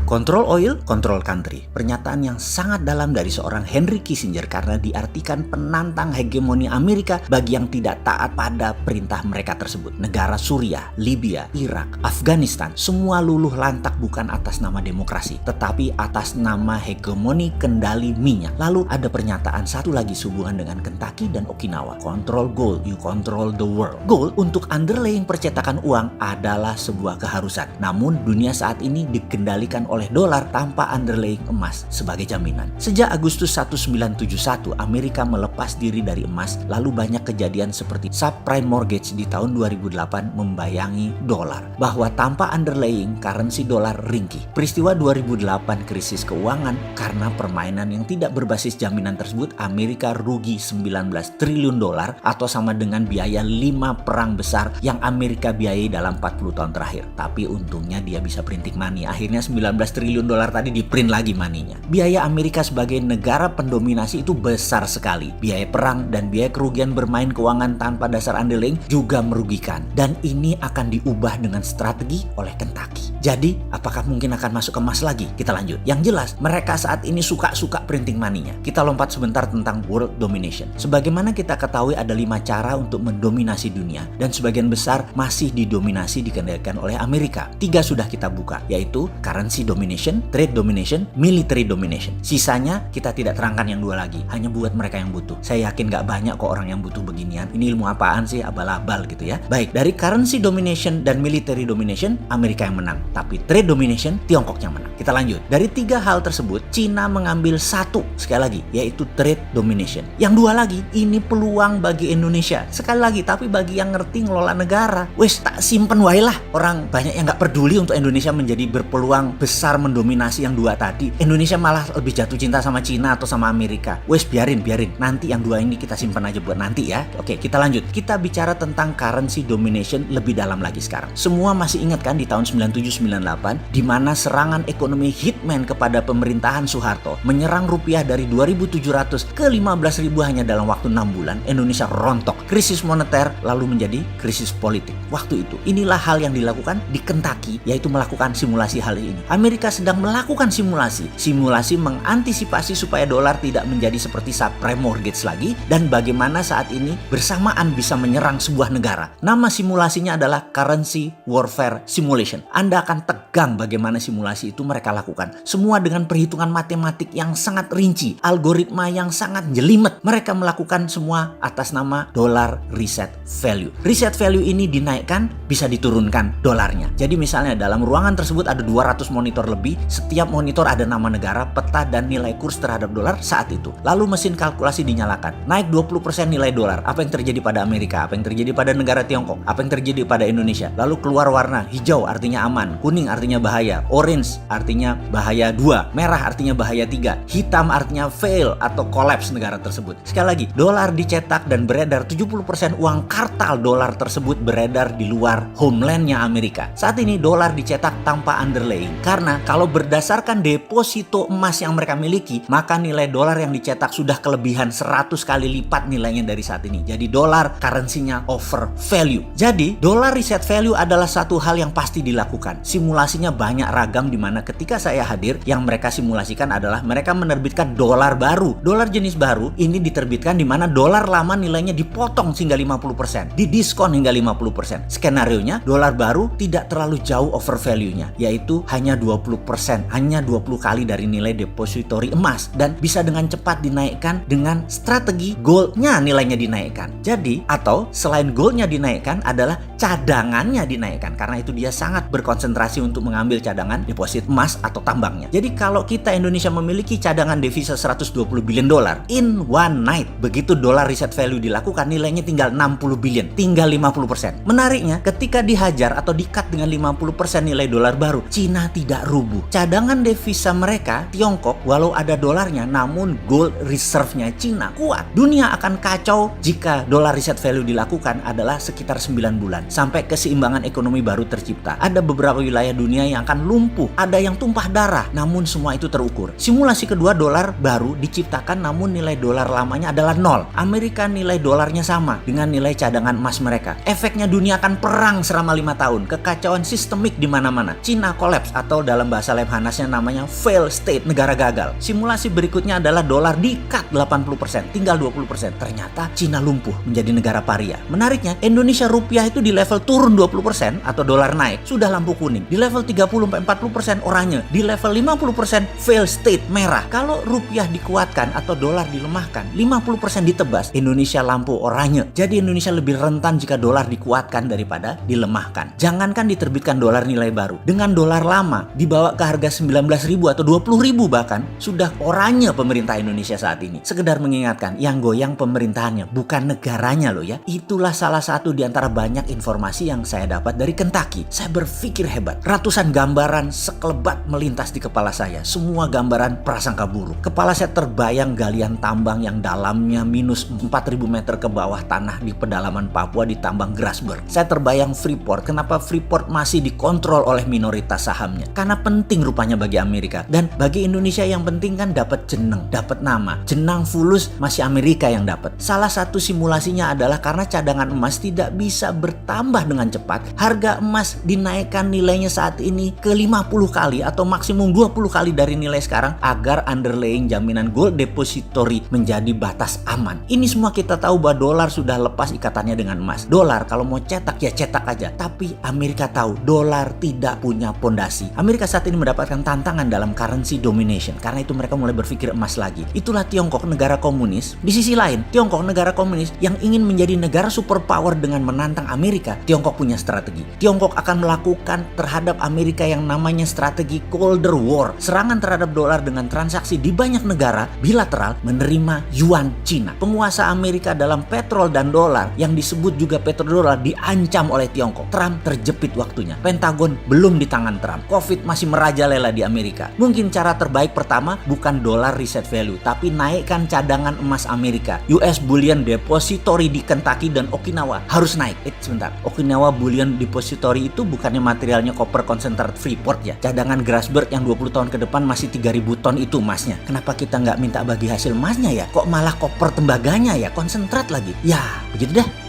Control oil, control country. Pernyataan yang sangat dalam dari seorang Henry Kissinger karena diartikan penantang hegemoni Amerika bagi yang tidak taat pada perintah mereka tersebut. Negara Suriah, Libya, Irak, Afghanistan, semua luluh lantak bukan atas nama demokrasi, tetapi atas nama hegemoni kendali minyak. Lalu ada pernyataan satu lagi sehubungan dengan Kentucky dan Okinawa. Control gold, you control the world. Gold untuk underlying percetakan uang adalah sebuah keharusan. Namun dunia saat ini dikendalikan oleh dolar tanpa underlying emas sebagai jaminan. Sejak Agustus 1971, Amerika melepas diri dari emas, lalu banyak kejadian seperti subprime mortgage di tahun 2008 membayangi dolar, bahwa tanpa underlying currency dolar ringkih. Peristiwa 2008 krisis keuangan karena permainan yang tidak berbasis jaminan tersebut, Amerika rugi 19 triliun dolar atau sama dengan biaya 5 perang besar yang Amerika biayai dalam 40 tahun terakhir. Tapi untungnya dia bisa printing money. Akhirnya 19 triliun dolar tadi di print lagi maninya. Biaya Amerika sebagai negara pendominasi itu besar sekali. Biaya perang dan biaya kerugian bermain keuangan tanpa dasar underlying juga merugikan. Dan ini akan diubah dengan strategi oleh Kentucky. Jadi, apakah mungkin akan masuk ke emas lagi? Kita lanjut. Yang jelas, mereka saat ini suka-suka printing money-nya. Kita lompat sebentar tentang world domination. Sebagaimana kita ketahui ada 5 cara untuk mendominasi dunia. Dan sebagian besar masih didominasi dikendalikan oleh Amerika. 3 sudah kita buka, yaitu currency domination, trade domination, military domination. Sisanya kita tidak terangkan yang 2 lagi, hanya buat mereka yang butuh. Saya yakin gak banyak kok orang yang butuh beginian. Ini ilmu apaan sih, abal-abal gitu ya. Baik, dari currency domination dan military domination, Amerika yang menang. Tapi trade domination, Tiongkok yang menang. Kita lanjut. Dari 3 hal tersebut, Cina mengambil 1, sekali lagi, yaitu trade domination. Yang 2 lagi, ini peluang bagi Indonesia. Sekali lagi, tapi bagi yang ngerti ngelola negara, wes tak simpen wae lah. Orang banyak yang gak peduli untuk Indonesia menjadi berpeluang besar mendominasi yang 2 tadi. Indonesia malah lebih jatuh cinta sama Cina atau sama Amerika. Wes biarin. Nanti yang 2 ini kita simpan aja buat nanti ya. Oke, kita lanjut. Kita bicara tentang currency domination lebih dalam lagi sekarang. Semua masih ingat kan di tahun 97-98 di mana serangan ekonomi hitman kepada pemerintahan Soeharto menyerang rupiah dari 2.700 ke 15.000 hanya dalam waktu 6 bulan. Indonesia rontok. Krisis moneter lalu menjadi krisis politik. Waktu itu, inilah hal yang dilakukan di Kentucky, yaitu melakukan simulasi hal ini. Amerika sedang melakukan simulasi mengantisipasi supaya dolar tidak menjadi seperti subprime mortgage lagi dan bagaimana saat ini bersamaan bisa menyerang sebuah negara. Nama simulasinya adalah currency warfare simulation. Anda akan tegang bagaimana simulasi itu mereka lakukan. Semua dengan perhitungan matematik yang sangat rinci, algoritma yang sangat jelimet. Mereka melakukan semua atas nama dollar reset value. Reset value ini dinaikkan, bisa diturunkan dolarnya. Jadi misalnya dalam ruangan tersebut ada 200 monitor lebih, setiap monitor ada nama negara, peta dan nilai kurs terhadap dolar saat itu. Lalu mesin kalkulasi dinyalakan. Naik 20% nilai dolar. Apa yang terjadi pada Amerika? Apa yang terjadi pada negara Tiongkok? Apa yang terjadi pada Indonesia? Lalu keluar warna hijau artinya aman, kuning artinya bahaya, orange artinya bahaya 2, merah artinya bahaya 3, hitam artinya fail atau collapse negara tersebut. Sekali lagi, dolar dicetak dan beredar, 70% uang kartal dolar tersebut beredar di luar homelandnya Amerika. Saat ini dolar dicetak tanpa underlying. Karena kalau berdasarkan deposito emas yang mereka miliki, maka nilai dolar yang dicetak sudah kelebihan 100 kali lipat nilainya dari saat ini. Jadi dolar currency-nya over value. Jadi dollar reset value adalah satu hal yang pasti dilakukan. Simulasinya banyak ragam di mana ketika saya hadir, yang mereka simulasikan adalah mereka menerbitkan dolar baru. Dolar jenis baru ini diterbitkan di mana dolar lama nilainya dipotong hingga 50%, didiskon hingga 50%. Skenarionya dolar baru tidak terlalu jauh over value-nya, yaitu hanya 20%, hanya 20 kali dari nilai depository emas dan bisa dengan cepat dinaikkan dengan strategi goldnya nilainya dinaikkan. Jadi, atau selain goldnya dinaikkan adalah cadangannya dinaikkan karena itu dia sangat berkonsentrasi untuk mengambil cadangan deposit emas atau tambangnya. Jadi kalau kita Indonesia memiliki cadangan devisa 120 billion dolar in one night, begitu dolar reset value dilakukan nilainya tinggal 60 billion, tinggal 50%. Menariknya ketika dihajar atau di-cut dengan 50% nilai dolar baru, Cina tidak rubuh. Cadangan devisa mereka Tiongkok walau ada dolarnya namun gold reserve-nya Cina kuat. Dunia akan kacau jika dolar reset value dilakukan adalah sekitar 9 bulan sampai keseimbangan ekonomi baru tercipta. Ada beberapa wilayah dunia yang akan lumpuh, ada yang tumpah darah, namun semua itu terukur. Simulasi kedua dolar baru diciptakan namun nilai dolar lamanya adalah 0. Amerika nilai dolarnya sama dengan nilai cadangan emas mereka. Efeknya dunia akan perang selama 5 tahun, kekacauan sistemik di mana-mana. Cina kolaps atau dalam dalam bahasa Lemhanasnya namanya fail state, negara gagal. Simulasi berikutnya adalah dolar di-cut 80%, tinggal 20%. Ternyata Cina lumpuh menjadi negara paria. Menariknya, Indonesia rupiah itu di level turun 20% atau dolar naik, sudah lampu kuning. Di level 30-40% oranye, di level 50% fail state, merah. Kalau rupiah dikuatkan atau dolar dilemahkan, 50% ditebas, Indonesia lampu oranye. Jadi Indonesia lebih rentan jika dolar dikuatkan daripada dilemahkan. Jangankan diterbitkan dolar nilai baru, dengan dolar lama dibawa ke harga 19.000 atau 20.000 bahkan, sudah oranye pemerintah Indonesia saat ini. Sekedar mengingatkan, yang goyang pemerintahannya, bukan negaranya loh ya. Itulah salah satu di antara banyak informasi yang saya dapat dari Kentucky. Saya berpikir hebat. Ratusan gambaran sekelebat melintas di kepala saya. Semua gambaran prasangka buruk. Kepala saya terbayang galian tambang yang dalamnya minus 4.000 meter ke bawah tanah di pedalaman Papua di tambang Grasberg. Saya terbayang Freeport. Kenapa Freeport masih dikontrol oleh minoritas sahamnya? Karena penting rupanya bagi Amerika. Dan bagi Indonesia yang penting kan dapat jeneng, dapat nama. Jenang fulus masih Amerika yang dapat. Salah satu simulasinya adalah karena cadangan emas tidak bisa bertambah dengan cepat. Harga emas dinaikkan nilainya saat ini ke 50 kali atau maksimum 20 kali dari nilai sekarang agar underlying jaminan gold depository menjadi batas aman. Ini semua kita tahu bahwa dolar sudah lepas ikatannya dengan emas. Dolar kalau mau cetak ya cetak aja. Tapi Amerika tahu dolar tidak punya pondasi. Amerika saat ini mendapatkan tantangan dalam currency domination. Karena itu mereka mulai berpikir emas lagi. Itulah Tiongkok, negara komunis. Di sisi lain, Tiongkok negara komunis yang ingin menjadi negara superpower dengan menantang Amerika. Tiongkok punya strategi. Tiongkok akan melakukan terhadap Amerika yang namanya strategi Cold War. Serangan terhadap dolar dengan transaksi di banyak negara bilateral menerima yuan Cina. Penguasa Amerika dalam petrol dan dolar yang disebut juga petrodolar diancam oleh Tiongkok. Trump terjepit waktunya. Pentagon belum di tangan Trump. Covid masih merajalela di Amerika. Mungkin cara terbaik pertama bukan dolar reset value, tapi naikkan cadangan emas Amerika. US Bullion Depository di Kentucky dan Okinawa harus naik. Sebentar. Okinawa Bullion Depository itu bukannya materialnya koper konsentrat Freeport ya? Cadangan Grasberg yang 20 tahun ke depan masih 3.000 ton itu emasnya. Kenapa kita nggak minta bagi hasil emasnya ya? Kok malah koper tembaganya ya? Konsentrat lagi. Ya, begitu dah.